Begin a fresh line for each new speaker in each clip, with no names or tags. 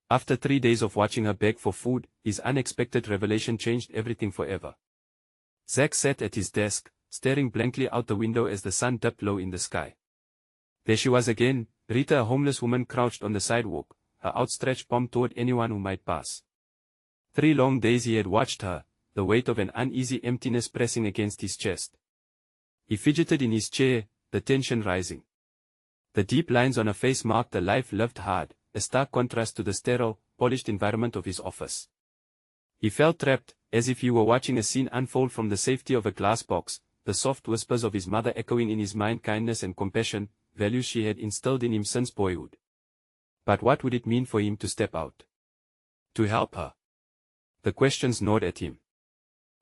After 3 days of watching her beg for food, his unexpected revelation changed everything forever. Zack sat at his desk, staring blankly out the window as the sun dipped low in the sky. There she was again, Rita, a homeless woman crouched on the sidewalk, her outstretched palm toward anyone who might pass. 3 long days he had watched her, the weight of an uneasy emptiness pressing against his chest. He fidgeted in his chair, the tension rising. The deep lines on her face marked a life lived hard, a stark contrast to the sterile, polished environment of his office. He felt trapped, as if he were watching a scene unfold from the safety of a glass box, the soft whispers of his mother echoing in his mind, kindness and compassion, values she had instilled in him since boyhood. But what would it mean for him to step out? To help her? The questions gnawed at him.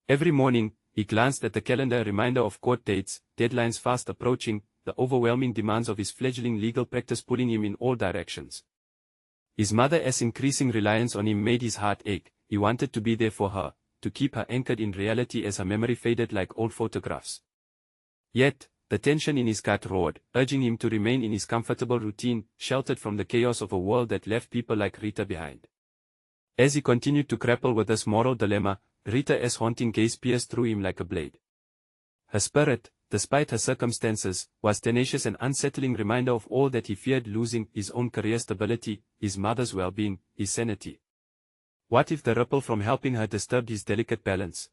Every morning, he glanced at the calendar, a reminder of court dates, deadlines fast approaching, the overwhelming demands of his fledgling legal practice pulling him in all directions. His mother's increasing reliance on him made his heart ache. He wanted to be there for her, to keep her anchored in reality as her memory faded like old photographs. Yet, the tension in his gut roared, urging him to remain in his comfortable routine, sheltered from the chaos of a world that left people like Rita behind. As he continued to grapple with this moral dilemma, Rita's haunting gaze pierced through him like a blade. Her spirit, despite her circumstances, was tenacious, an unsettling reminder of all that he feared losing: his own career stability, his mother's well-being, his sanity. What if the ripple from helping her disturbed his delicate balance?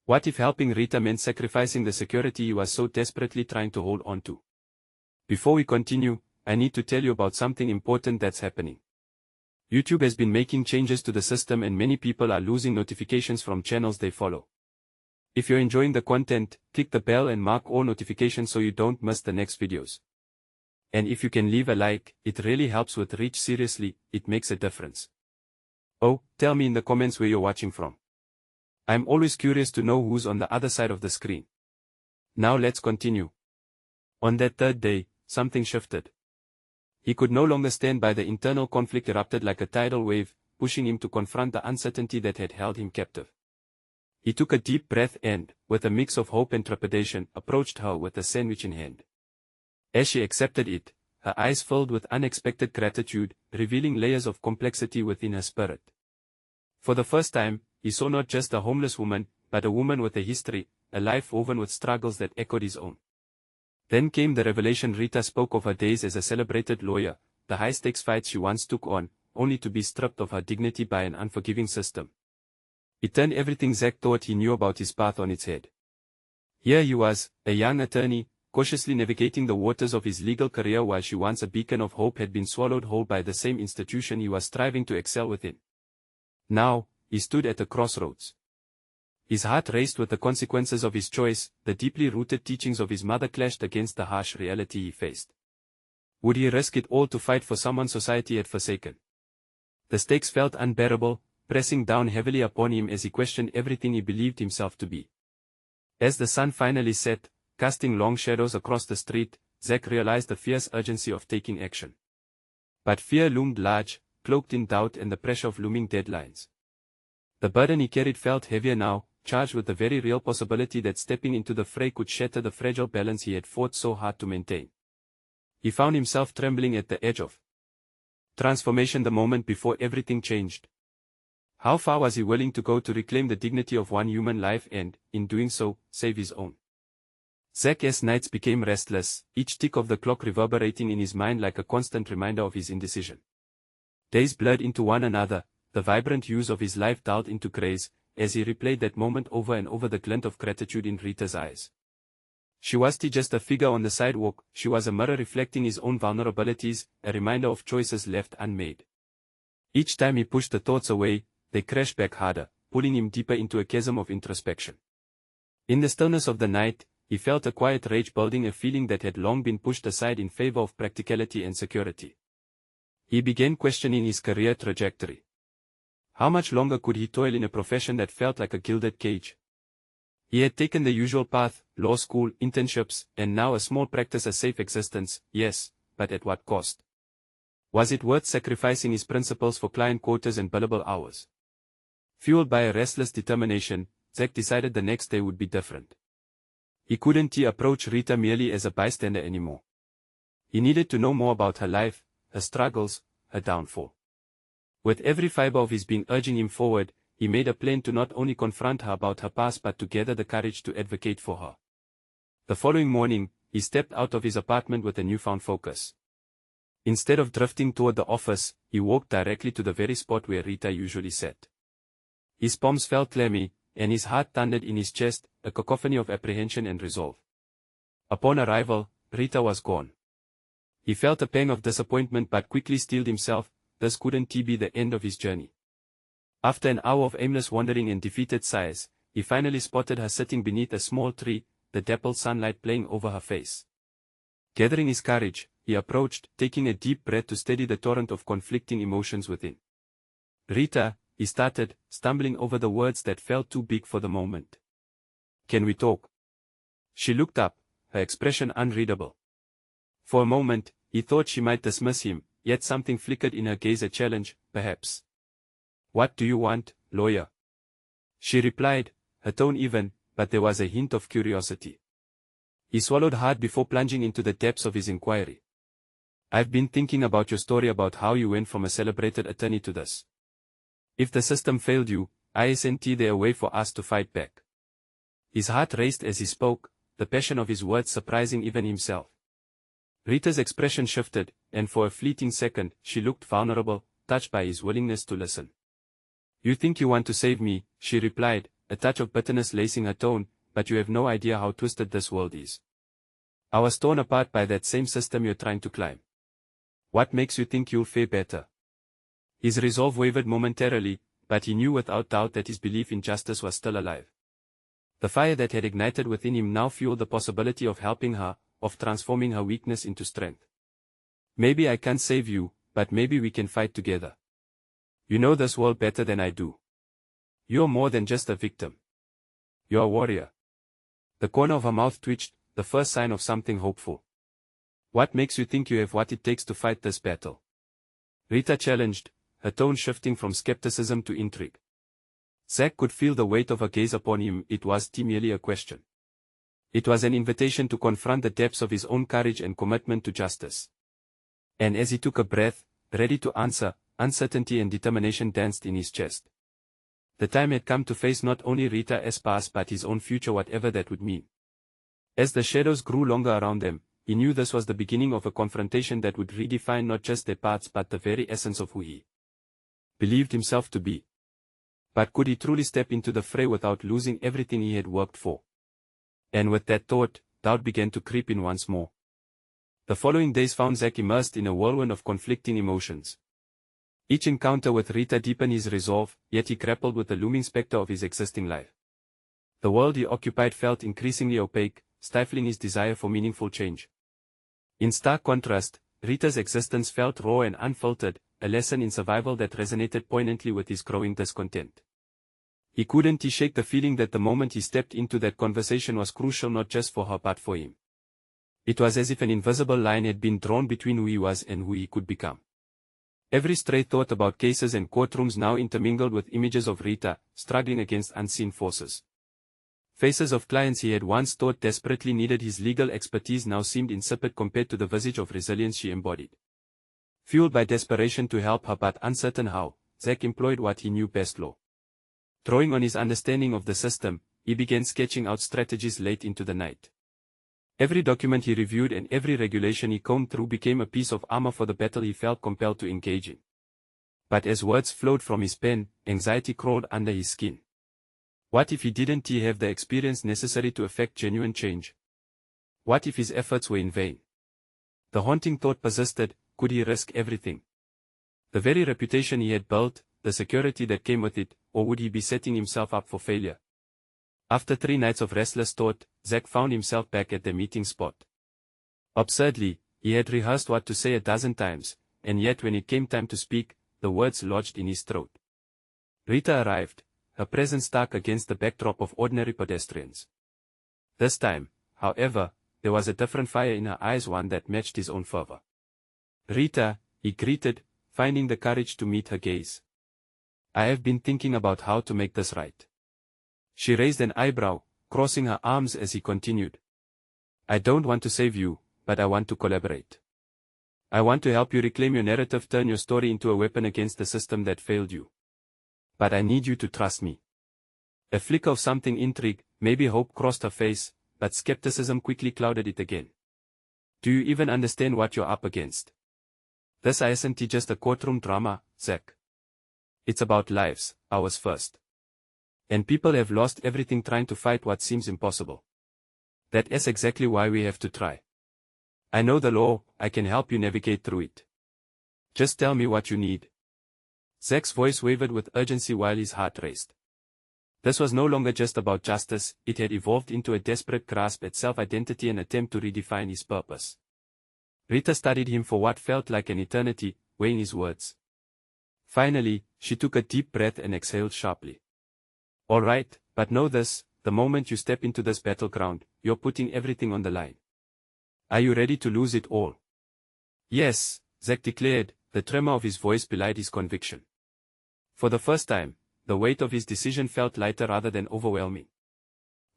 What if helping Rita meant sacrificing the security he was so desperately trying to hold on to? Before we continue, I need to tell you about something important that's happening. YouTube has been making changes to the system and many people are losing notifications from channels they follow. If you're enjoying the content, click the bell and mark all notifications so you don't miss the next videos. And if you can leave a like, it really helps with reach. Seriously, it makes a difference. Oh, tell me in the comments where you're watching from. I'm always curious to know who's on the other side of the screen. Now let's continue. On that third day, something shifted. He could no longer stand by. The internal conflict erupted like a tidal wave, pushing him to confront the uncertainty that had held him captive. He took a deep breath and, with a mix of hope and trepidation, approached her with a sandwich in hand. As she accepted it, her eyes filled with unexpected gratitude, revealing layers of complexity within her spirit. For the first time, he saw not just a homeless woman, but a woman with a history, a life woven with struggles that echoed his own. Then came the revelation. Rita spoke of her days as a celebrated lawyer, the high-stakes fights she once took on, only to be stripped of her dignity by an unforgiving system. It turned everything Zack thought he knew about his path on its head. Here he was, a young attorney, cautiously navigating the waters of his legal career while she, once a beacon of hope, had been swallowed whole by the same institution he was striving to excel within. Now, he stood at a crossroads. His heart raced with the consequences of his choice. The deeply rooted teachings of his mother clashed against the harsh reality he faced. Would he risk it all to fight for someone society had forsaken? The stakes felt unbearable, pressing down heavily upon him as he questioned everything he believed himself to be. As the sun finally set, casting long shadows across the street, Zack realized the fierce urgency of taking action. But fear loomed large, cloaked in doubt and the pressure of looming deadlines. The burden he carried felt heavier now, charged with the very real possibility that stepping into the fray could shatter the fragile balance he had fought so hard to maintain. He found himself trembling at the edge of transformation the moment before everything changed. How far was he willing to go to reclaim the dignity of one human life and, in doing so, save his own? Zack's nights became restless, each tick of the clock reverberating in his mind like a constant reminder of his indecision. Days blurred into one another, the vibrant hues of his life dulled into grays, as he replayed that moment over and over, the glint of gratitude in Rita's eyes. She wasn't just a figure on the sidewalk, she was a mirror reflecting his own vulnerabilities, a reminder of choices left unmade. Each time he pushed the thoughts away, they crashed back harder, pulling him deeper into a chasm of introspection. In the stillness of the night, he felt a quiet rage building, a feeling that had long been pushed aside in favor of practicality and security. He began questioning his career trajectory. How much longer could he toil in a profession that felt like a gilded cage? He had taken the usual path, law school, internships, and now a small practice, a safe existence, yes, but at what cost? Was it worth sacrificing his principles for client quotas and billable hours? Fueled by a restless determination, Zack decided the next day would be different. He couldn't approach Rita merely as a bystander anymore. He needed to know more about her life, her struggles, her downfall. With every fiber of his being urging him forward, he made a plan to not only confront her about her past but to gather the courage to advocate for her. The following morning, he stepped out of his apartment with a newfound focus. Instead of drifting toward the office, he walked directly to the very spot where Rita usually sat. His palms felt clammy, and his heart thundered in his chest, a cacophony of apprehension and resolve. Upon arrival, Rita was gone. He felt a pang of disappointment but quickly steeled himself. This couldn't be the end of his journey. After an hour of aimless wandering and defeated sighs, he finally spotted her sitting beneath a small tree, the dappled sunlight playing over her face. Gathering his courage, he approached, taking a deep breath to steady the torrent of conflicting emotions within. "Rita," he started, stumbling over the words that felt too big for the moment. "Can we talk?" She looked up, her expression unreadable. For a moment, he thought she might dismiss him, yet something flickered in her gaze, a challenge, perhaps. "What do you want, lawyer?" She replied, her tone even, but there was a hint of curiosity. He swallowed hard before plunging into the depths of his inquiry. "I've been thinking about your story about how you went from a celebrated attorney to this. If the system failed you, isn't there a way for us to fight back?" His heart raced as he spoke, the passion of his words surprising even himself. Rita's expression shifted, and for a fleeting second, she looked vulnerable, touched by his willingness to listen. "You think you want to save me," she replied, a touch of bitterness lacing her tone, "but you have no idea how twisted this world is. I was torn apart by that same system you're trying to climb. What makes you think you'll fare better?" His resolve wavered momentarily, but he knew without doubt that his belief in justice was still alive. The fire that had ignited within him now fueled the possibility of helping her, of transforming her weakness into strength. "Maybe I can't save you, but maybe we can fight together. You know this world better than I do. You're more than just a victim. You're a warrior." The corner of her mouth twitched, the first sign of something hopeful. "What makes you think you have what it takes to fight this battle?" Rita challenged, her tone shifting from skepticism to intrigue. Zack could feel the weight of her gaze upon him. It wasn't merely a question. It was an invitation to confront the depths of his own courage and commitment to justice. And as he took a breath, ready to answer, uncertainty and determination danced in his chest. The time had come to face not only Rita's past but his own future, whatever that would mean. As the shadows grew longer around them, he knew this was the beginning of a confrontation that would redefine not just their paths but the very essence of who he believed himself to be. But could he truly step into the fray without losing everything he had worked for? And with that thought, doubt began to creep in once more. The following days found Zack immersed in a whirlwind of conflicting emotions. Each encounter with Rita deepened his resolve, yet he grappled with the looming specter of his existing life. The world he occupied felt increasingly opaque, stifling his desire for meaningful change. In stark contrast, Rita's existence felt raw and unfiltered, a lesson in survival that resonated poignantly with his growing discontent. He couldn't shake the feeling that the moment he stepped into that conversation was crucial not just for her but for him. It was as if an invisible line had been drawn between who he was and who he could become. Every stray thought about cases and courtrooms now intermingled with images of Rita, struggling against unseen forces. Faces of clients he had once thought desperately needed his legal expertise now seemed insipid compared to the visage of resilience she embodied. Fueled by desperation to help her but uncertain how, Zack employed what he knew best: law. Drawing on his understanding of the system, he began sketching out strategies late into the night. Every document he reviewed and every regulation he combed through became a piece of armor for the battle he felt compelled to engage in. But as words flowed from his pen, anxiety crawled under his skin. What if he didn't have the experience necessary to effect genuine change? What if his efforts were in vain? The haunting thought persisted: could he risk everything? The very reputation he had built, the security that came with it, or would he be setting himself up for failure? After 3 nights of restless thought, Zack found himself back at the meeting spot. Absurdly, he had rehearsed what to say a dozen times, and yet when it came time to speak, the words lodged in his throat. Rita arrived, her presence stark against the backdrop of ordinary pedestrians. This time, however, there was a different fire in her eyes, one that matched his own fervor. "Rita," he greeted, finding the courage to meet her gaze. "I have been thinking about how to make this right." She raised an eyebrow, crossing her arms as he continued. "I don't want to save you, but I want to collaborate." I want to help you reclaim your narrative, turn your story into a weapon against the system that failed you. But I need you to trust me. A flicker of something intrigue, maybe hope crossed her face, but skepticism quickly clouded it again. Do you even understand what you're up against? This isn't just a courtroom drama, Zach. It's about lives, ours first. And people have lost everything trying to fight what seems impossible. That is exactly why we have to try. I know the law, I can help you navigate through it. Just tell me what you need. Zach's voice wavered with urgency while his heart raced. This was no longer just about justice, it had evolved into a desperate grasp at self-identity and attempt to redefine his purpose. Rita studied him for what felt like an eternity, weighing his words. Finally, she took a deep breath and exhaled sharply. All right, but know this, the moment you step into this battleground, you're putting everything on the line. Are you ready to lose it all? Yes, Zach declared, the tremor of his voice belied his conviction. For the first time, the weight of his decision felt lighter rather than overwhelming.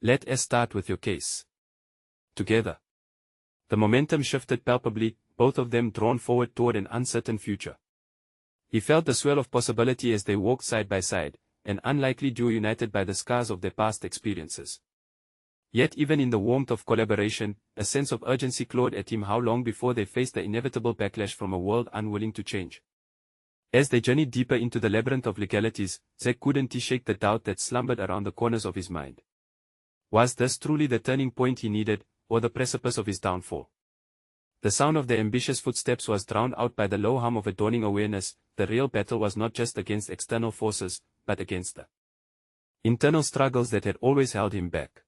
Let us start with your case. Together. The momentum shifted palpably, both of them drawn forward toward an uncertain future. He felt the swell of possibility as they walked side by side, an unlikely duo united by the scars of their past experiences. Yet even in the warmth of collaboration, a sense of urgency clawed at him how long before they faced the inevitable backlash from a world unwilling to change. As they journeyed deeper into the labyrinth of legalities, Zach couldn't shake the doubt that slumbered around the corners of his mind. Was this truly the turning point he needed, or the precipice of his downfall? The sound of their ambitious footsteps was drowned out by the low hum of a dawning awareness. The real battle was not just against external forces, but against the internal struggles that had always held him back.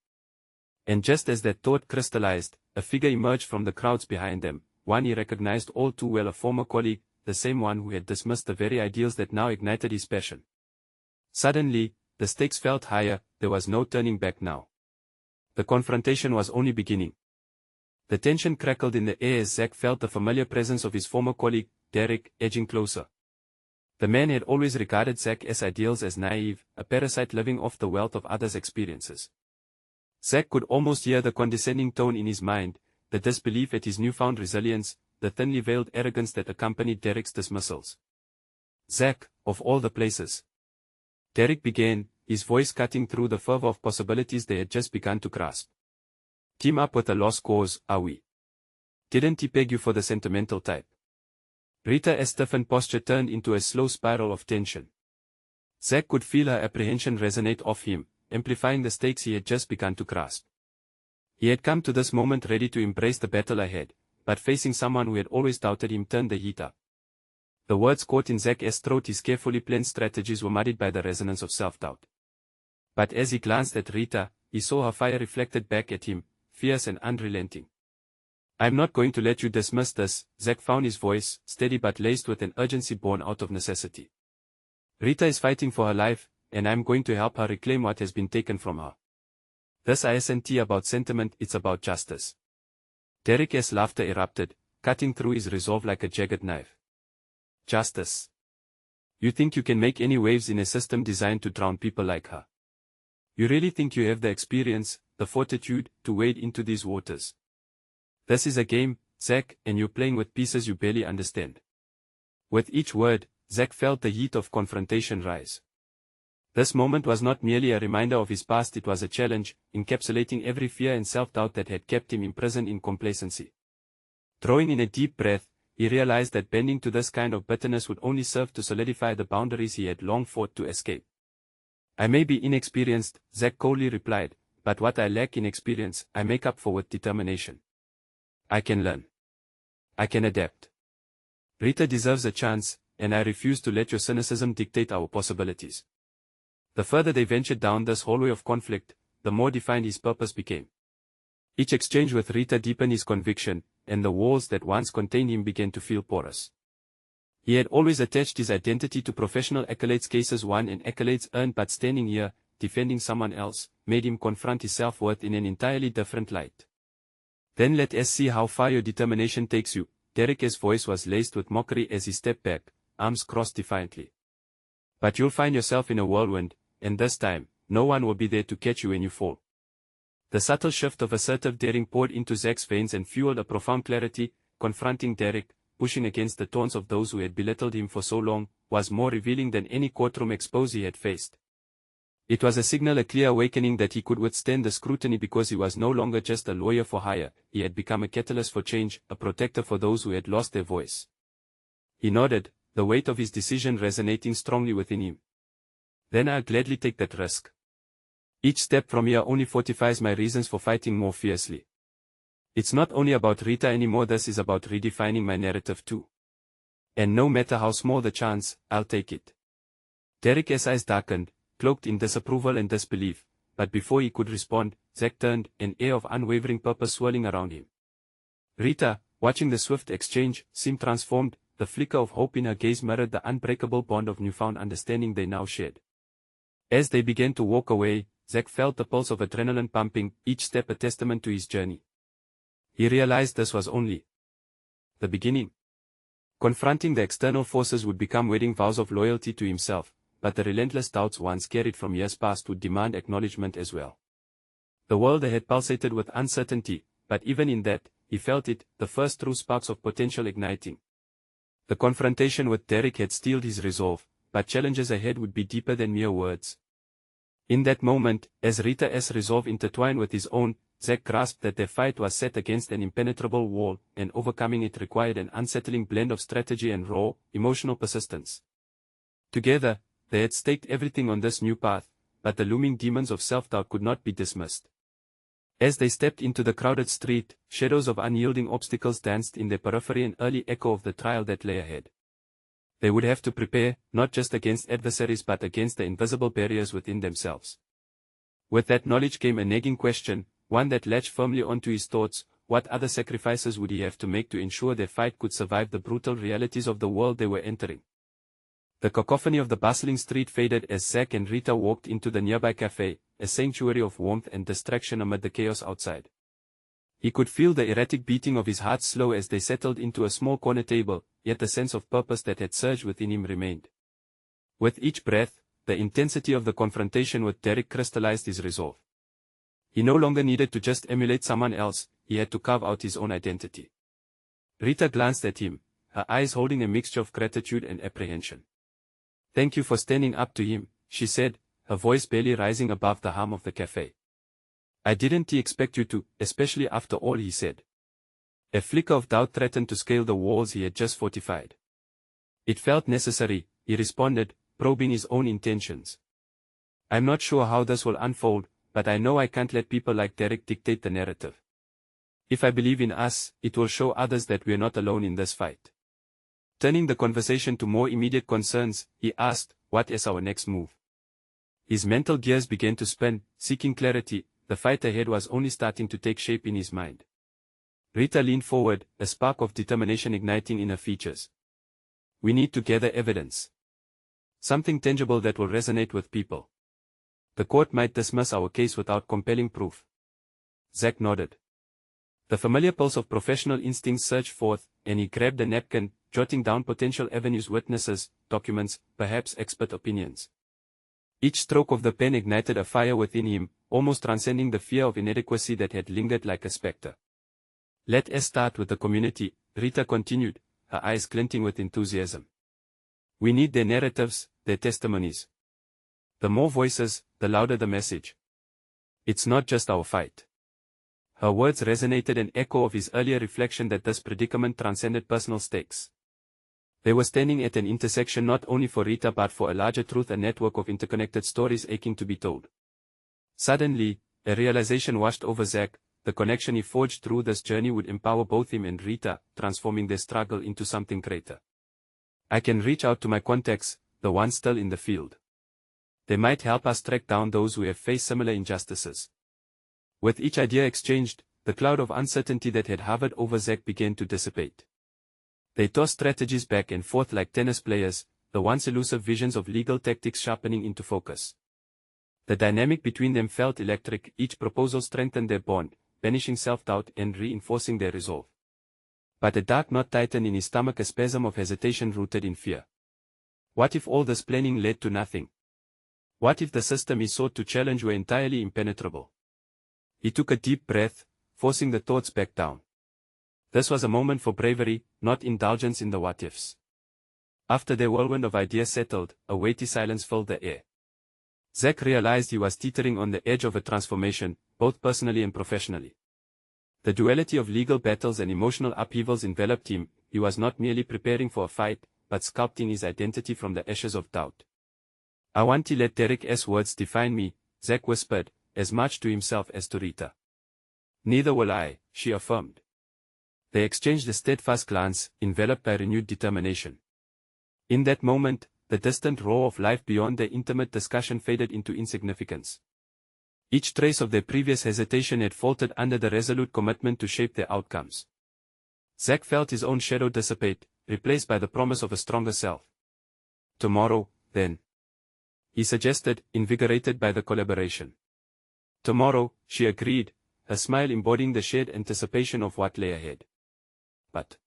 And just as that thought crystallized, a figure emerged from the crowds behind them, one he recognized all too well, a former colleague, the same one who had dismissed the very ideals that now ignited his passion. Suddenly, the stakes felt higher, there was no turning back now. The confrontation was only beginning. The tension crackled in the air as Zach felt the familiar presence of his former colleague, Derek, edging closer. The man had always regarded Zach's ideals as naive, a parasite living off the wealth of others' experiences. Zach could almost hear the condescending tone in his mind, the disbelief at his newfound resilience, the thinly veiled arrogance that accompanied Derek's dismissals. Zach, of all the places. Derek began, his voice cutting through the fervor of possibilities they had just begun to grasp. Team up with a lost cause, are we? Didn't he peg you for the sentimental type? Rita's stiffened posture turned into a slow spiral of tension. Zach could feel her apprehension resonate off him, amplifying the stakes he had just begun to grasp. He had come to this moment ready to embrace the battle ahead, but facing someone who had always doubted him turned the heat up. The words caught in Zach's throat, his carefully planned strategies were muddied by the resonance of self-doubt. But as he glanced at Rita, he saw her fire reflected back at him, fierce and unrelenting. I'm not going to let you dismiss this, Zach found his voice, steady but laced with an urgency born out of necessity. Rita is fighting for her life, and I'm going to help her reclaim what has been taken from her. This isn't about sentiment, it's about justice. Derek's laughter erupted, cutting through his resolve like a jagged knife. Justice. You think you can make any waves in a system designed to drown people like her? You really think you have the experience, the fortitude, to wade into these waters? This is a game, Zach, and you're playing with pieces you barely understand. With each word, Zach felt the heat of confrontation rise. This moment was not merely a reminder of his past, it was a challenge, encapsulating every fear and self-doubt that had kept him imprisoned in complacency. Drawing in a deep breath, he realized that bending to this kind of bitterness would only serve to solidify the boundaries he had long fought to escape. I may be inexperienced, Zach coldly replied, but what I lack in experience, I make up for with determination. I can learn. I can adapt. Rita deserves a chance, and I refuse to let your cynicism dictate our possibilities. The further they ventured down this hallway of conflict, the more defined his purpose became. Each exchange with Rita deepened his conviction, and the walls that once contained him began to feel porous. He had always attached his identity to professional accolades, cases won and accolades earned, but standing here, defending someone else, made him confront his self-worth in an entirely different light. Then let us see how far your determination takes you. Derek's voice was laced with mockery as he stepped back, arms crossed defiantly. But you'll find yourself in a whirlwind, and this time, no one will be there to catch you when you fall. The subtle shift of assertive daring poured into Zach's veins and fueled a profound clarity. Confronting Derek, pushing against the taunts of those who had belittled him for so long, was more revealing than any courtroom expose he had faced. It was a signal, a clear awakening that he could withstand the scrutiny because he was no longer just a lawyer for hire, he had become a catalyst for change, a protector for those who had lost their voice. He nodded, the weight of his decision resonating strongly within him. Then I'll gladly take that risk. Each step from here only fortifies my reasons for fighting more fiercely. It's not only about Rita anymore, this is about redefining my narrative too. And no matter how small the chance, I'll take it. Derek's eyes darkened, cloaked in disapproval and disbelief, but before he could respond, Zack turned, an air of unwavering purpose swirling around him. Rita, watching the swift exchange, seemed transformed, the flicker of hope in her gaze mirrored the unbreakable bond of newfound understanding they now shared. As they began to walk away, Zack felt the pulse of adrenaline pumping, each step a testament to his journey. He realized this was only the beginning. Confronting the external forces would become wedding vows of loyalty to himself, but the relentless doubts once carried from years past would demand acknowledgement as well. The world ahead pulsated with uncertainty, but even in that, he felt it, the first true sparks of potential igniting. The confrontation with Derek had steeled his resolve, but challenges ahead would be deeper than mere words. In that moment, as Rita's resolve intertwined with his own, Zack grasped that their fight was set against an impenetrable wall, and overcoming it required an unsettling blend of strategy and raw, emotional persistence. Together, they had staked everything on this new path, but the looming demons of self-doubt could not be dismissed. As they stepped into the crowded street, shadows of unyielding obstacles danced in their periphery, an early echo of the trial that lay ahead. They would have to prepare, not just against adversaries but against the invisible barriers within themselves. With that knowledge came a nagging question, one that latched firmly onto his thoughts: what other sacrifices would he have to make to ensure their fight could survive the brutal realities of the world they were entering? The cacophony of the bustling street faded as Zack and Rita walked into the nearby cafe, a sanctuary of warmth and distraction amid the chaos outside. He could feel the erratic beating of his heart slow as they settled into a small corner table, yet the sense of purpose that had surged within him remained. With each breath, the intensity of the confrontation with Derek crystallized his resolve. He no longer needed to just emulate someone else, he had to carve out his own identity. Rita glanced at him, her eyes holding a mixture of gratitude and apprehension. "Thank you for standing up to him," she said, her voice barely rising above the hum of the cafe. "I didn't expect you to, especially after all he said." A flicker of doubt threatened to scale the walls he had just fortified. "It felt necessary," he responded, probing his own intentions. "I'm not sure how this will unfold, but I know I can't let people like Derek dictate the narrative. If I believe in us, it will show others that we're not alone in this fight." Turning the conversation to more immediate concerns, he asked, "What is our next move?" His mental gears began to spin, seeking clarity. The fight ahead was only starting to take shape in his mind. Rita leaned forward, a spark of determination igniting in her features. "We need to gather evidence. Something tangible that will resonate with people. The court might dismiss our case without compelling proof." Zack nodded. The familiar pulse of professional instincts surged forth, and he grabbed a napkin, jotting down potential avenues: witnesses, documents, perhaps expert opinions. Each stroke of the pen ignited a fire within him, almost transcending the fear of inadequacy that had lingered like a specter. "Let us start with the community," Rita continued, her eyes glinting with enthusiasm. "We need their narratives, their testimonies. The more voices, the louder the message. It's not just our fight." Her words resonated, an echo of his earlier reflection that this predicament transcended personal stakes. They were standing at an intersection not only for Rita but for a larger truth, a network of interconnected stories aching to be told. Suddenly, a realization washed over Zack: the connection he forged through this journey would empower both him and Rita, transforming their struggle into something greater. "I can reach out to my contacts, the ones still in the field. They might help us track down those who have faced similar injustices." With each idea exchanged, the cloud of uncertainty that had hovered over Zack began to dissipate. They tossed strategies back and forth like tennis players, the once elusive visions of legal tactics sharpening into focus. The dynamic between them felt electric, each proposal strengthened their bond, banishing self-doubt and reinforcing their resolve. But a dark knot tightened in his stomach, a spasm of hesitation rooted in fear. What if all this planning led to nothing? What if the system he sought to challenge were entirely impenetrable? He took a deep breath, forcing the thoughts back down. This was a moment for bravery, not indulgence in the what-ifs. After the whirlwind of ideas settled, a weighty silence filled the air. Zach realized he was teetering on the edge of a transformation, both personally and professionally. The duality of legal battles and emotional upheavals enveloped him. He was not merely preparing for a fight, but sculpting his identity from the ashes of doubt. "I want to let Derek's words define me," Zach whispered, as much to himself as to Rita. "Neither will I," she affirmed. They exchanged a steadfast glance, enveloped by renewed determination. In that moment, the distant roar of life beyond their intimate discussion faded into insignificance. Each trace of their previous hesitation had faltered under the resolute commitment to shape their outcomes. Zach felt his own shadow dissipate, replaced by the promise of a stronger self. "Tomorrow, then," he suggested, invigorated by the collaboration. "Tomorrow," she agreed, her smile embodying the shared anticipation of what lay ahead. But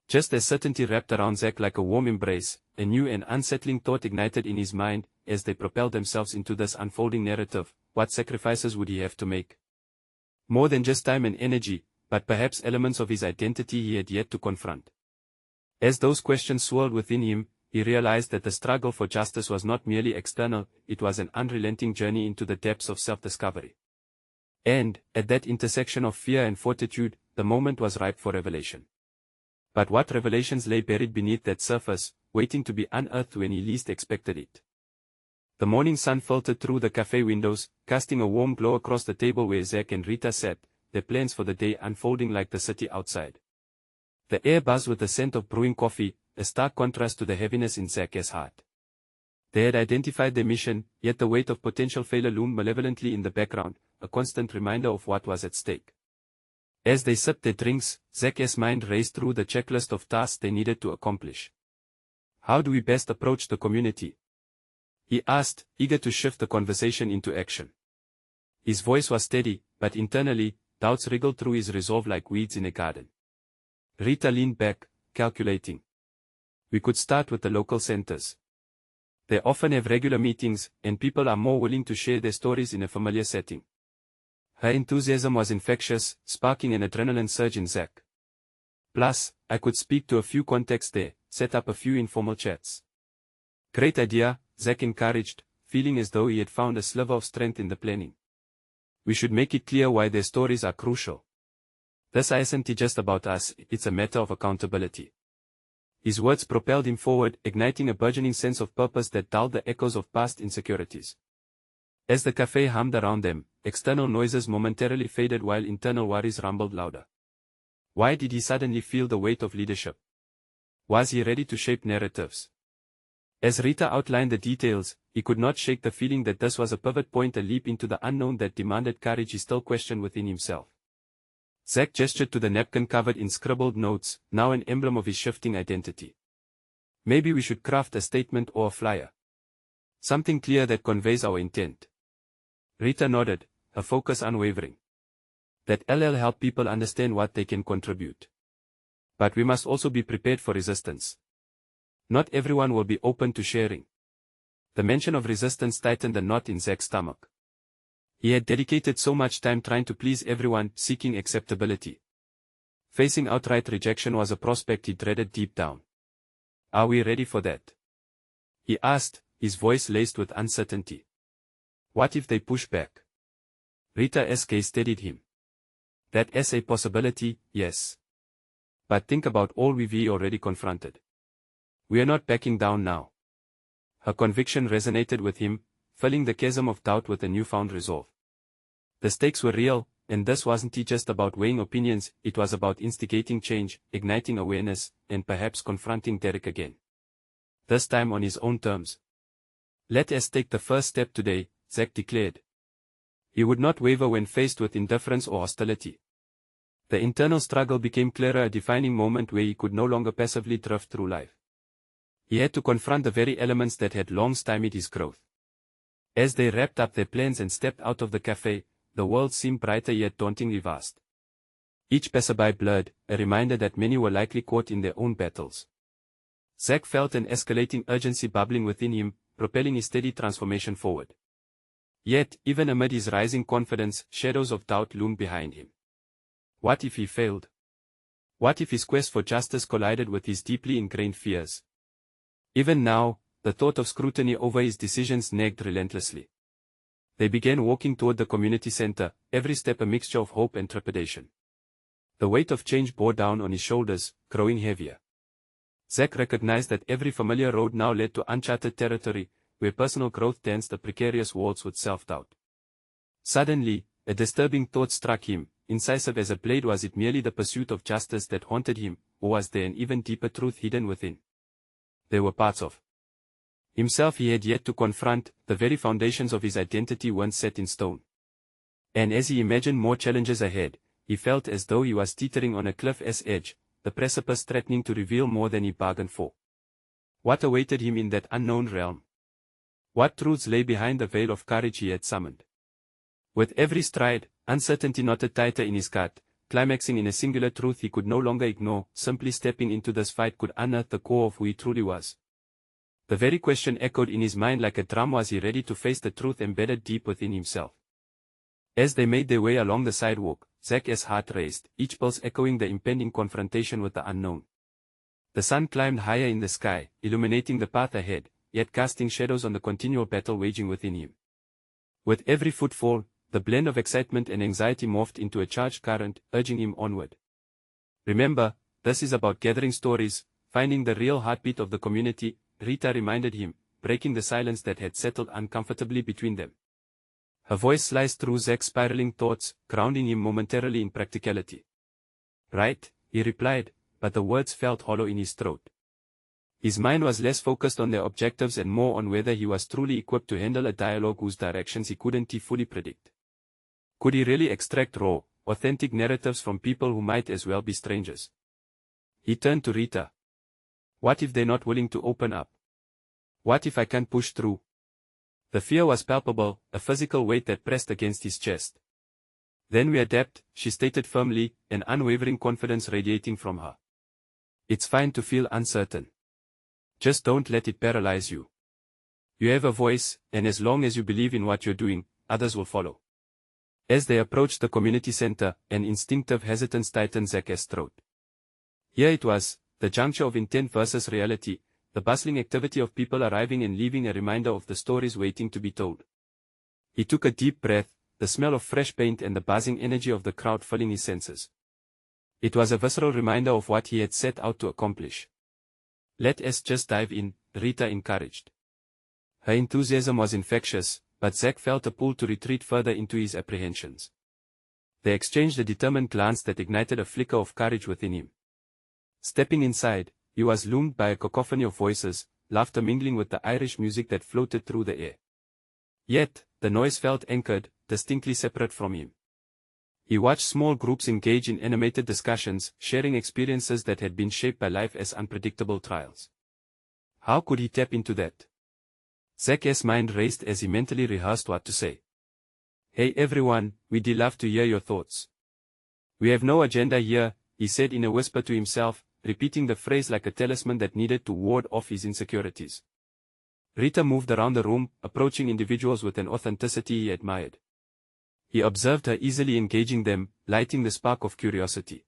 just as certainty wrapped around Zach like a warm embrace, a new and unsettling thought ignited in his mind as they propelled themselves into this unfolding narrative. What sacrifices would he have to make? More than just time and energy, but perhaps elements of his identity he had yet to confront. As those questions swirled within him, he realized that the struggle for justice was not merely external, it was an unrelenting journey into the depths of self-discovery. And, at that intersection of fear and fortitude, the moment was ripe for revelation. But what revelations lay buried beneath that surface, waiting to be unearthed when he least expected it? The morning sun filtered through the cafe windows, casting a warm glow across the table where Zach and Rita sat, their plans for the day unfolding like the city outside. The air buzzed with the scent of brewing coffee, a stark contrast to the heaviness in Zach's heart. They had identified their mission, yet the weight of potential failure loomed malevolently in the background, a constant reminder of what was at stake. As they sipped their drinks, Zach's mind raced through the checklist of tasks they needed to accomplish. "How do we best approach the community?" he asked, eager to shift the conversation into action. His voice was steady, but internally, doubts wriggled through his resolve like weeds in a garden. Rita leaned back, calculating. "We could start with the local centers. They often have regular meetings, and people are more willing to share their stories in a familiar setting." Her enthusiasm was infectious, sparking an adrenaline surge in Zach. "Plus, I could speak to a few contacts there, set up a few informal chats." "Great idea," Zach encouraged, feeling as though he had found a sliver of strength in the planning. "We should make it clear why their stories are crucial. This isn't just about us, it's a matter of accountability." His words propelled him forward, igniting a burgeoning sense of purpose that dulled the echoes of past insecurities. As the cafe hummed around them, external noises momentarily faded while internal worries rumbled louder. Why did he suddenly feel the weight of leadership? Was he ready to shape narratives? As Rita outlined the details, he could not shake the feeling that this was a pivot point, a leap into the unknown that demanded courage he still questioned within himself. Zach gestured to the napkin covered in scribbled notes, now an emblem of his shifting identity. "Maybe we should craft a statement or a flyer. Something clear that conveys our intent." Rita nodded, her focus unwavering. "That'll help people understand what they can contribute. But we must also be prepared for resistance. Not everyone will be open to sharing." The mention of resistance tightened the knot in Zach's stomach. He had dedicated so much time trying to please everyone, seeking acceptability. Facing outright rejection was a prospect he dreaded deep down. "Are we ready for that?" he asked, his voice laced with uncertainty. "What if they push back?" Rita's gaze steadied him. "That is a possibility, yes. But think about all we've already confronted. We are not backing down now." Her conviction resonated with him, filling the chasm of doubt with a newfound resolve. The stakes were real, and this wasn't just about weighing opinions, it was about instigating change, igniting awareness, and perhaps confronting Derek again. This time on his own terms. "Let us take the first step today," Zach declared. He would not waver when faced with indifference or hostility. The internal struggle became clearer, a defining moment where he could no longer passively drift through life. He had to confront the very elements that had long stymied his growth. As they wrapped up their plans and stepped out of the cafe, the world seemed brighter yet dauntingly vast. Each passerby blurred, a reminder that many were likely caught in their own battles. Zach felt an escalating urgency bubbling within him, propelling his steady transformation forward. Yet, even amid his rising confidence, shadows of doubt loomed behind him. What if he failed? What if his quest for justice collided with his deeply ingrained fears? Even now, the thought of scrutiny over his decisions nagged relentlessly. They began walking toward the community center, every step a mixture of hope and trepidation. The weight of change bore down on his shoulders, growing heavier. Zack recognized that every familiar road now led to uncharted territory, where personal growth danced a precarious waltz with self-doubt. Suddenly, a disturbing thought struck him. Incisive as a blade, was it merely the pursuit of justice that haunted him, or was there an even deeper truth hidden within? There were parts of himself he had yet to confront, the very foundations of his identity weren't set in stone. And as he imagined more challenges ahead, he felt as though he was teetering on a cliff's edge, the precipice threatening to reveal more than he bargained for. What awaited him in that unknown realm? What truths lay behind the veil of courage he had summoned? With every stride, uncertainty knotted tighter in his gut, climaxing in a singular truth he could no longer ignore. Simply stepping into this fight could unearth the core of who he truly was. The very question echoed in his mind like a drum. Was he ready to face the truth embedded deep within himself? As they made their way along the sidewalk, Zack's heart raced, each pulse echoing the impending confrontation with the unknown. The sun climbed higher in the sky, illuminating the path ahead, yet casting shadows on the continual battle waging within him. With every footfall, the blend of excitement and anxiety morphed into a charged current, urging him onward. Remember, this is about gathering stories, finding the real heartbeat of the community, Rita reminded him, breaking the silence that had settled uncomfortably between them. Her voice sliced through Zack's spiraling thoughts, grounding him momentarily in practicality. Right, he replied, but the words felt hollow in his throat. His mind was less focused on their objectives and more on whether he was truly equipped to handle a dialogue whose directions he couldn't fully predict. Could he really extract raw, authentic narratives from people who might as well be strangers? He turned to Rita. What if they're not willing to open up? What if I can't push through? The fear was palpable, a physical weight that pressed against his chest. Then we adapt, she stated firmly, an unwavering confidence radiating from her. It's fine to feel uncertain. Just don't let it paralyze you. You have a voice, and as long as you believe in what you're doing, others will follow. As they approached the community center, an instinctive hesitance tightened Zack's throat. Here it was, the juncture of intent versus reality, the bustling activity of people arriving and leaving, a reminder of the stories waiting to be told. He took a deep breath, the smell of fresh paint and the buzzing energy of the crowd filling his senses. It was a visceral reminder of what he had set out to accomplish. Let us just dive in, Rita encouraged. Her enthusiasm was infectious, but Zack felt a pull to retreat further into his apprehensions. They exchanged a determined glance that ignited a flicker of courage within him. Stepping inside, he was loomed by a cacophony of voices, laughter mingling with the Irish music that floated through the air. Yet, the noise felt anchored, distinctly separate from him. He watched small groups engage in animated discussions, sharing experiences that had been shaped by life as unpredictable trials. How could he tap into that? Zack's mind raced as he mentally rehearsed what to say. Hey everyone, we'd love to hear your thoughts. We have no agenda here, he said in a whisper to himself, repeating the phrase like a talisman that needed to ward off his insecurities. Rita moved around the room, approaching individuals with an authenticity he admired. He observed her easily engaging them, lighting the spark of curiosity.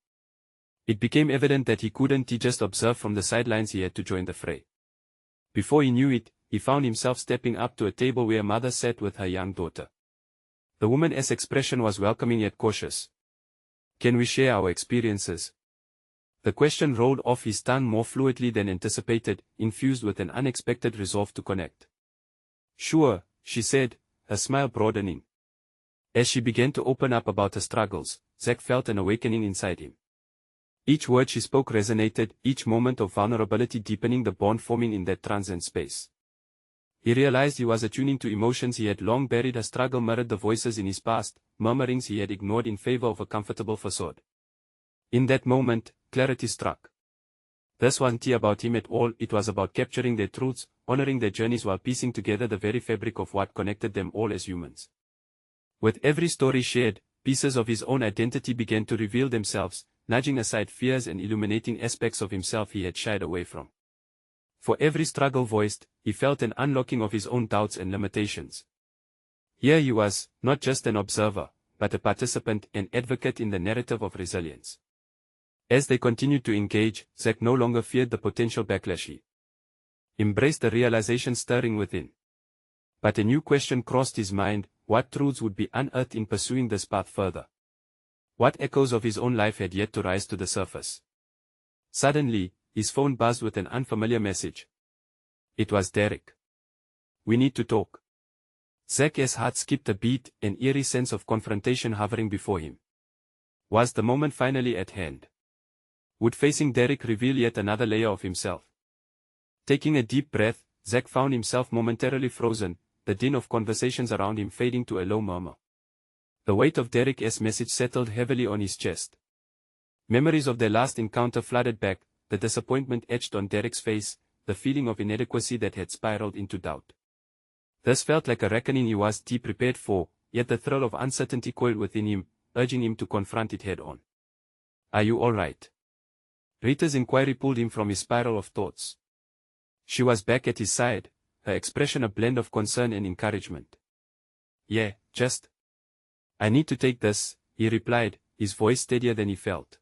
It became evident that he couldn't just observe from the sidelines, he had to join the fray. Before he knew it, he found himself stepping up to a table where a mother sat with her young daughter. The woman's expression was welcoming yet cautious. Can we share our experiences? The question rolled off his tongue more fluidly than anticipated, infused with an unexpected resolve to connect. Sure, she said, her smile broadening. As she began to open up about her struggles, Zack felt an awakening inside him. Each word she spoke resonated, each moment of vulnerability deepening the bond forming in that transient space. He realized he was attuning to emotions he had long buried. Her struggle mirrored the voices in his past, murmurings he had ignored in favor of a comfortable facade. In that moment, clarity struck. This wasn't about him at all, it was about capturing their truths, honoring their journeys while piecing together the very fabric of what connected them all as humans. With every story shared, pieces of his own identity began to reveal themselves, nudging aside fears and illuminating aspects of himself he had shied away from. For every struggle voiced, he felt an unlocking of his own doubts and limitations. Here he was, not just an observer, but a participant, an advocate in the narrative of resilience. As they continued to engage, Zach no longer feared the potential backlash. He embraced the realization stirring within. But a new question crossed his mind: what truths would be unearthed in pursuing this path further? What echoes of his own life had yet to rise to the surface? Suddenly, his phone buzzed with an unfamiliar message. It was Derek. "We need to talk." Zach's heart skipped a beat, an eerie sense of confrontation hovering before him. Was the moment finally at hand? Would facing Derek reveal yet another layer of himself? Taking a deep breath, Zach found himself momentarily frozen, the din of conversations around him fading to a low murmur. The weight of Derek's message settled heavily on his chest. Memories of their last encounter flooded back, the disappointment etched on Derek's face, the feeling of inadequacy that had spiraled into doubt. This felt like a reckoning he was deeply prepared for, yet the thrill of uncertainty coiled within him, urging him to confront it head-on. "Are you all right?" Rita's inquiry pulled him from his spiral of thoughts. She was back at his side, her expression a blend of concern and encouragement. "Yeah, just. I need to take this," he replied, his voice steadier than he felt.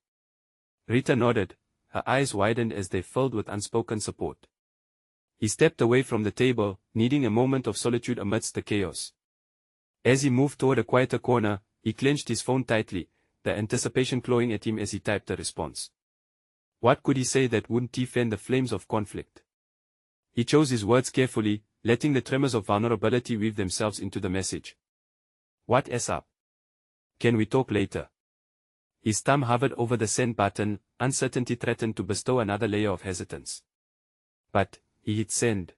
Rita nodded, her eyes widened as they filled with unspoken support. He stepped away from the table, needing a moment of solitude amidst the chaos. As he moved toward a quieter corner, he clenched his phone tightly, the anticipation clawing at him as he typed a response. What could he say that wouldn't defend the flames of conflict? He chose his words carefully, letting the tremors of vulnerability weave themselves into the message. "What's up? Can we talk later?" His thumb hovered over the send button, uncertainty threatened to bestow another layer of hesitance. But he hit send.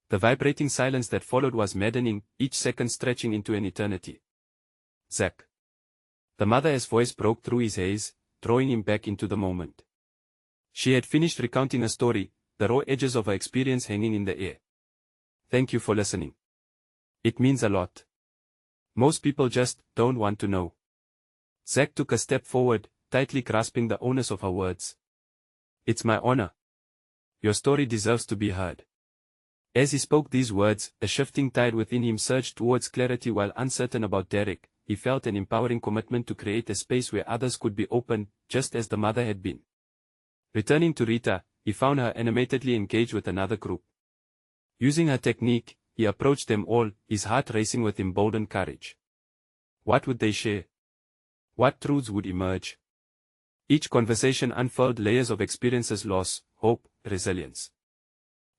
The vibrating silence that followed was maddening, each second stretching into an eternity. "Zach." The mother's voice broke through his haze, drawing him back into the moment. She had finished recounting a story, the raw edges of her experience hanging in the air. "Thank you for listening. It means a lot. Most people just don't want to know." Zach took a step forward, tightly grasping the onus of her words. "It's my honor. Your story deserves to be heard." As he spoke these words, a shifting tide within him surged towards clarity. While uncertain about Derek, he felt an empowering commitment to create a space where others could be open, just as the mother had been. Returning to Rita, he found her animatedly engaged with another group. Using her technique, he approached them all, his heart racing with emboldened courage. What would they share? What truths would emerge? Each conversation unfurled layers of experiences: loss, hope, resilience.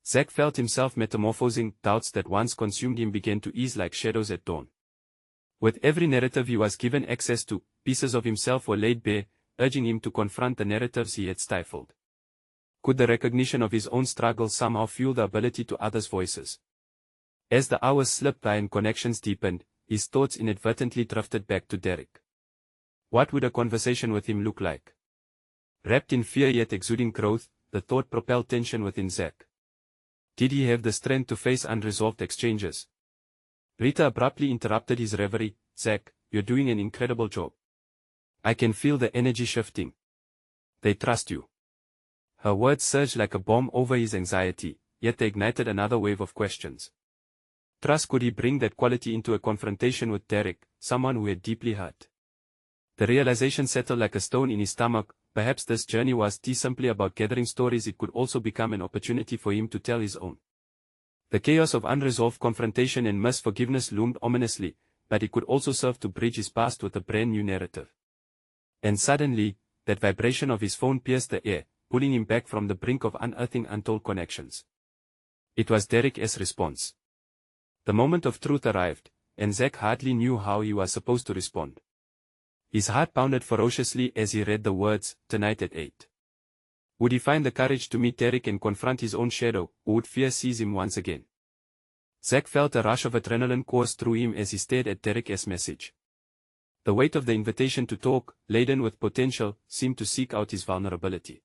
Zach felt himself metamorphosing, doubts that once consumed him began to ease like shadows at dawn. With every narrative he was given access to, pieces of himself were laid bare, urging him to confront the narratives he had stifled. Could the recognition of his own struggle somehow fuel the ability to others' voices? As the hours slipped by and connections deepened, his thoughts inadvertently drifted back to Derek. What would a conversation with him look like? Wrapped in fear yet exuding growth, the thought propelled tension within Zach. Did he have the strength to face unresolved exchanges? Rita abruptly interrupted his reverie. "Zach, you're doing an incredible job. I can feel the energy shifting. They trust you." Her words surged like a bomb over his anxiety, yet they ignited another wave of questions. Trust, could he bring that quality into a confrontation with Derek, someone who had deeply hurt? The realization settled like a stone in his stomach. Perhaps this journey was simply about gathering stories. It could also become an opportunity for him to tell his own. The chaos of unresolved confrontation and misforgiveness loomed ominously, but it could also serve to bridge his past with a brand new narrative. And suddenly, that vibration of his phone pierced the air, pulling him back from the brink of unearthing untold connections. It was Derek's response. The moment of truth arrived, and Zach hardly knew how he was supposed to respond. His heart pounded ferociously as he read the words, "Tonight at 8. Would he find the courage to meet Derek and confront his own shadow, or would fear seize him once again? Zach felt a rush of adrenaline course through him as he stared at Derek's message. The weight of the invitation to talk, laden with potential, seemed to seek out his vulnerability.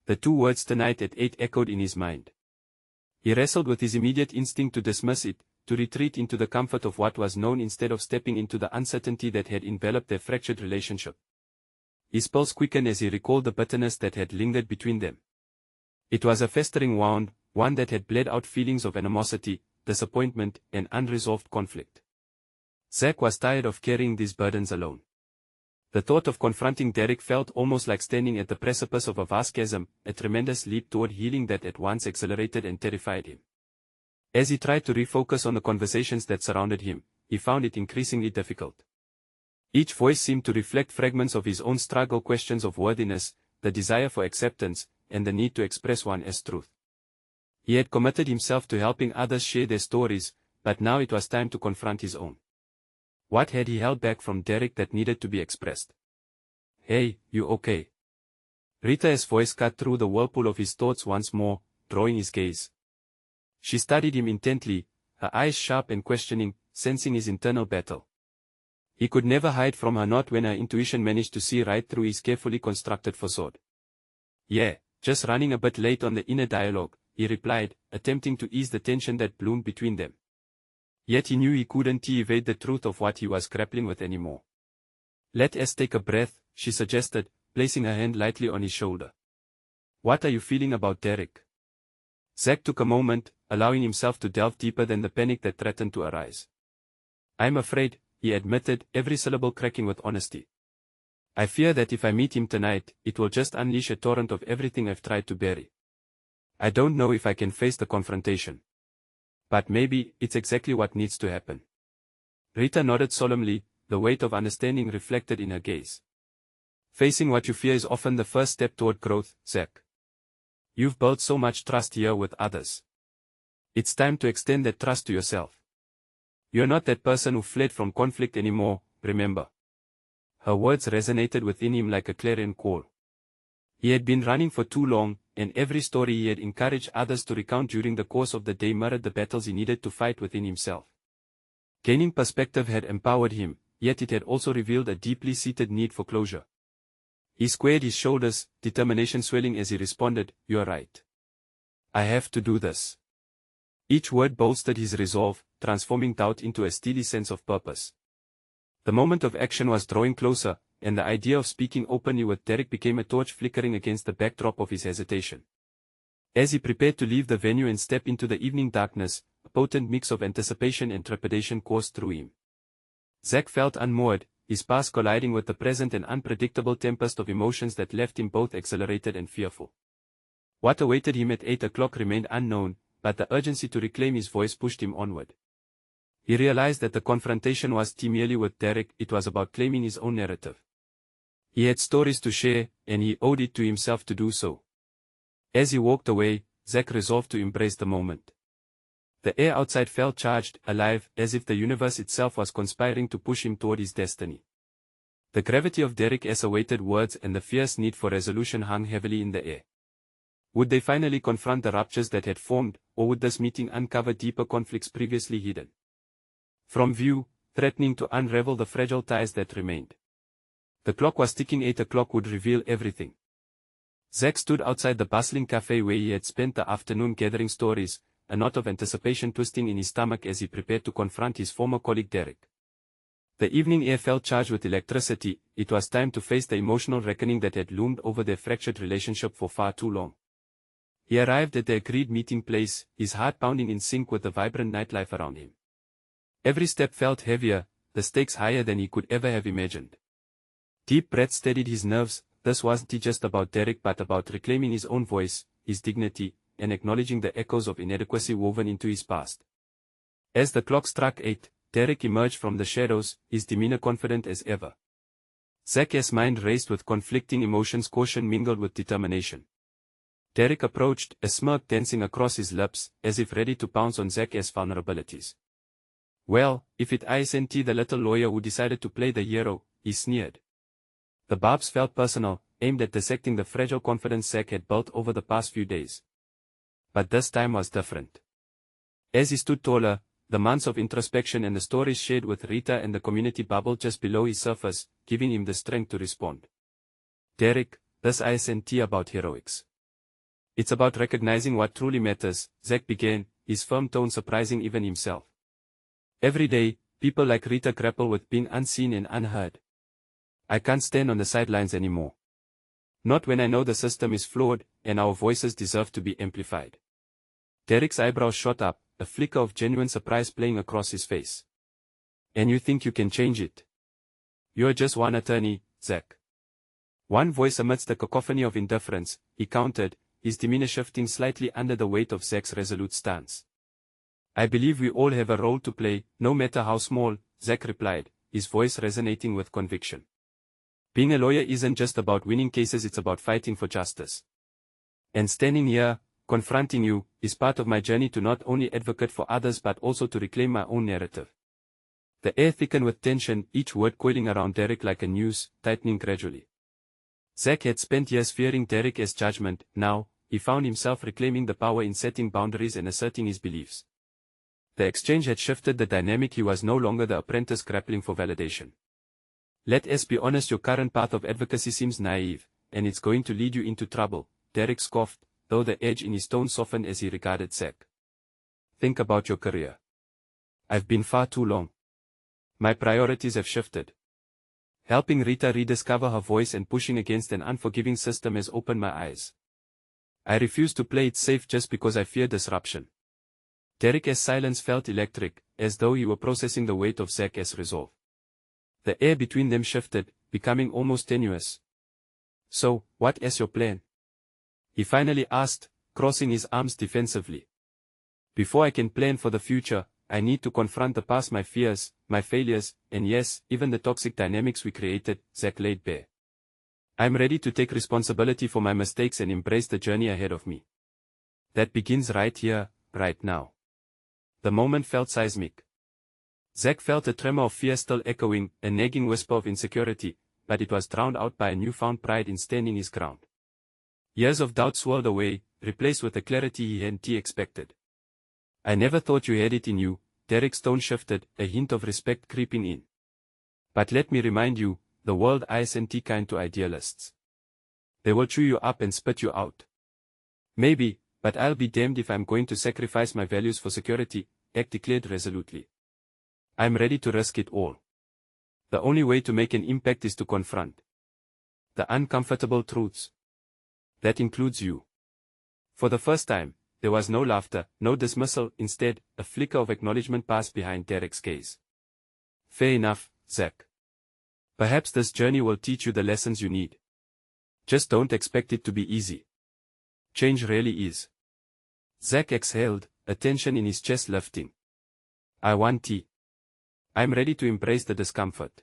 The two words "tonight at 8" echoed in his mind. He wrestled with his immediate instinct to dismiss it, to retreat into the comfort of what was known instead of stepping into the uncertainty that had enveloped their fractured relationship. His pulse quickened as he recalled the bitterness that had lingered between them. It was a festering wound, one that had bled out feelings of animosity, disappointment, and unresolved conflict. Zach was tired of carrying these burdens alone. The thought of confronting Derek felt almost like standing at the precipice of a vast chasm, a tremendous leap toward healing that at once exhilarated and terrified him. As he tried to refocus on the conversations that surrounded him, he found it increasingly difficult. Each voice seemed to reflect fragments of his own struggle, questions of worthiness, the desire for acceptance, and the need to express one's truth. He had committed himself to helping others share their stories, but now it was time to confront his own. What had he held back from Derek that needed to be expressed? "Hey, you okay?" Rita's voice cut through the whirlpool of his thoughts once more, drawing his gaze. She studied him intently, her eyes sharp and questioning, sensing his internal battle. He could never hide from her, not when her intuition managed to see right through his carefully constructed facade. "Yeah, just running a bit late on the inner dialogue," he replied, attempting to ease the tension that bloomed between them. Yet he knew he couldn't evade the truth of what he was grappling with anymore. "Let us take a breath," she suggested, placing her hand lightly on his shoulder. "What are you feeling about Derek?" Zack took a moment, allowing himself to delve deeper than the panic that threatened to arise. "I'm afraid," he admitted, every syllable cracking with honesty. "I fear that if I meet him tonight, it will just unleash a torrent of everything I've tried to bury. I don't know if I can face the confrontation. But maybe it's exactly what needs to happen." Rita nodded solemnly, the weight of understanding reflected in her gaze. "Facing what you fear is often the first step toward growth, Zack. You've built so much trust here with others. It's time to extend that trust to yourself. You're not that person who fled from conflict anymore, remember." Her words resonated within him like a clarion call. He had been running for too long, and every story he had encouraged others to recount during the course of the day mirrored the battles he needed to fight within himself. Gaining perspective had empowered him, yet it had also revealed a deeply seated need for closure. He squared his shoulders, determination swelling as he responded, "You're right. I have to do this." Each word bolstered his resolve, transforming doubt into a steady sense of purpose. The moment of action was drawing closer, and the idea of speaking openly with Derek became a torch flickering against the backdrop of his hesitation. As he prepared to leave the venue and step into the evening darkness, a potent mix of anticipation and trepidation coursed through him. Zack felt unmoored, his past colliding with the present, an unpredictable tempest of emotions that left him both exhilarated and fearful. What awaited him at 8 o'clock remained unknown, but the urgency to reclaim his voice pushed him onward. He realized that the confrontation wasn't merely with Derek, it was about claiming his own narrative. He had stories to share, and he owed it to himself to do so. As he walked away, Zack resolved to embrace the moment. The air outside felt charged, alive, as if the universe itself was conspiring to push him toward his destiny. The gravity of Derek's awaited words and the fierce need for resolution hung heavily in the air. Would they finally confront the ruptures that had formed, or would this meeting uncover deeper conflicts previously hidden from view, threatening to unravel the fragile ties that remained? The clock was ticking. 8 o'clock would reveal everything. Zack stood outside the bustling cafe where he had spent the afternoon gathering stories, a knot of anticipation twisting in his stomach as he prepared to confront his former colleague Derek. The evening air felt charged with electricity. It was time to face the emotional reckoning that had loomed over their fractured relationship for far too long. He arrived at the agreed meeting place, his heart pounding in sync with the vibrant nightlife around him. Every step felt heavier, the stakes higher than he could ever have imagined. Deep breaths steadied his nerves. This wasn't just about Derek but about reclaiming his own voice, his dignity, and acknowledging the echoes of inadequacy woven into his past. As the clock struck 8, Derek emerged from the shadows, his demeanor confident as ever. Zack's mind raced with conflicting emotions, caution mingled with determination. Derek approached, a smirk dancing across his lips, as if ready to pounce on Zack's vulnerabilities. "Well, if it isn't the little lawyer who decided to play the hero," he sneered. The barbs felt personal, aimed at dissecting the fragile confidence Zack had built over the past few days. But this time was different. As he stood taller, the months of introspection and the stories shared with Rita and the community bubbled just below his surface, giving him the strength to respond. "Derek, this isn't about heroics. It's about recognizing what truly matters," Zack began, his firm tone surprising even himself. "Every day, people like Rita grapple with being unseen and unheard. I can't stand on the sidelines anymore. Not when I know the system is flawed, and our voices deserve to be amplified." Derek's eyebrows shot up, a flicker of genuine surprise playing across his face. "And you think you can change it? You're just one attorney," Zach. One voice amidst the cacophony of indifference, he countered, his demeanor shifting slightly under the weight of Zach's resolute stance. I believe we all have a role to play, no matter how small, Zach replied, his voice resonating with conviction. Being a lawyer isn't just about winning cases, it's about fighting for justice. And standing here, confronting you, is part of my journey to not only advocate for others but also to reclaim my own narrative. The air thickened with tension, each word coiling around Derek like a noose, tightening gradually. Zach had spent years fearing Derek's judgment. Now, he found himself reclaiming the power in setting boundaries and asserting his beliefs. The exchange had shifted the dynamic. He was no longer the apprentice grappling for validation. Let us be honest, your current path of advocacy seems naive, and it's going to lead you into trouble, Derek scoffed, though the edge in his tone softened as he regarded Zach. Think about your career. I've been far too long. My priorities have shifted. Helping Rita rediscover her voice and pushing against an unforgiving system has opened my eyes. I refuse to play it safe just because I fear disruption. Derek's silence felt electric, as though he were processing the weight of Zach's resolve. The air between them shifted, becoming almost tenuous. So, what is your plan? He finally asked, crossing his arms defensively. Before I can plan for the future, I need to confront the past, my fears, my failures, and yes, even the toxic dynamics we created, Zach laid bare. I'm ready to take responsibility for my mistakes and embrace the journey ahead of me. That begins right here, right now. The moment felt seismic. Zach felt a tremor of fear still echoing, a nagging whisper of insecurity, but it was drowned out by a newfound pride in standing his ground. Years of doubt swirled away, replaced with the clarity he hadn't expected. I never thought you had it in you, Derek's tone shifted, a hint of respect creeping in. But let me remind you, the world isn't kind to idealists. They will chew you up and spit you out. Maybe, but I'll be damned if I'm going to sacrifice my values for security, Zach declared resolutely. I'm ready to risk it all. The only way to make an impact is to confront the uncomfortable truths. That includes you. For the first time, there was no laughter, no dismissal, instead, a flicker of acknowledgement passed behind Derek's gaze. Fair enough, Zach. Perhaps this journey will teach you the lessons you need. Just don't expect it to be easy. Change really is. Zach exhaled, a tension in his chest lifting. I want tea. I'm ready to embrace the discomfort.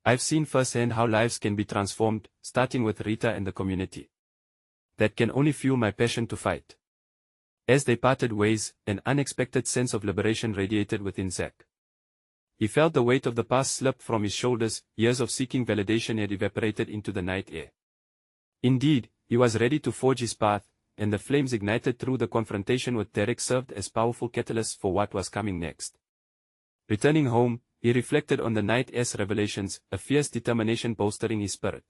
I've seen firsthand how lives can be transformed, starting with Rita and the community. That can only fuel my passion to fight. As they parted ways, an unexpected sense of liberation radiated within Zach. He felt the weight of the past slip from his shoulders, years of seeking validation had evaporated into the night air. Indeed, he was ready to forge his path, and the flames ignited through the confrontation with Derek served as powerful catalysts for what was coming next. Returning home, he reflected on the night air's revelations, a fierce determination bolstering his spirit.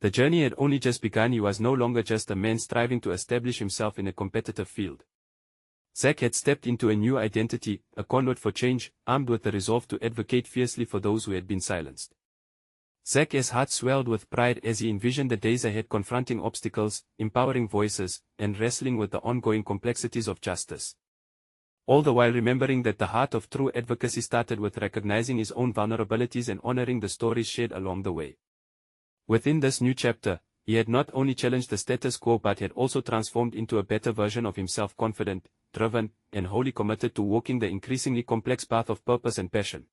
The journey had only just begun. He was no longer just a man striving to establish himself in a competitive field. Zach had stepped into a new identity, a conduit for change, armed with the resolve to advocate fiercely for those who had been silenced. Zach's heart swelled with pride as he envisioned the days ahead, confronting obstacles, empowering voices, and wrestling with the ongoing complexities of justice. All the while remembering that the heart of true advocacy started with recognizing his own vulnerabilities and honoring the stories shared along the way. Within this new chapter, he had not only challenged the status quo but had also transformed into a better version of himself, confident, driven, and wholly committed to walking the increasingly complex path of purpose and passion.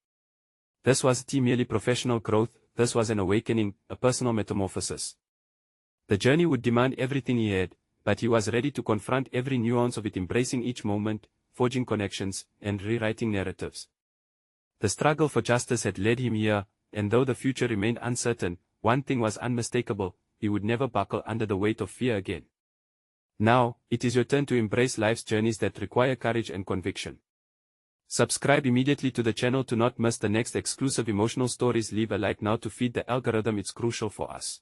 This wasn't merely professional growth, this was an awakening, a personal metamorphosis. The journey would demand everything he had, but he was ready to confront every nuance of it, embracing each moment, forging connections, and rewriting narratives. The struggle for justice had led him here, and though the future remained uncertain, one thing was unmistakable: he would never buckle under the weight of fear again. Now, it is your turn to embrace life's journeys that require courage and conviction. Subscribe immediately to the channel to not miss the next exclusive emotional stories. Leave a like now to feed the algorithm, it's crucial for us.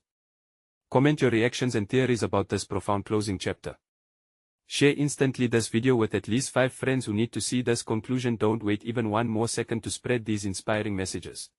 Comment your reactions and theories about this profound closing chapter. Share instantly this video with at least 5 friends who need to see this conclusion. Don't wait even one more second to spread these inspiring messages.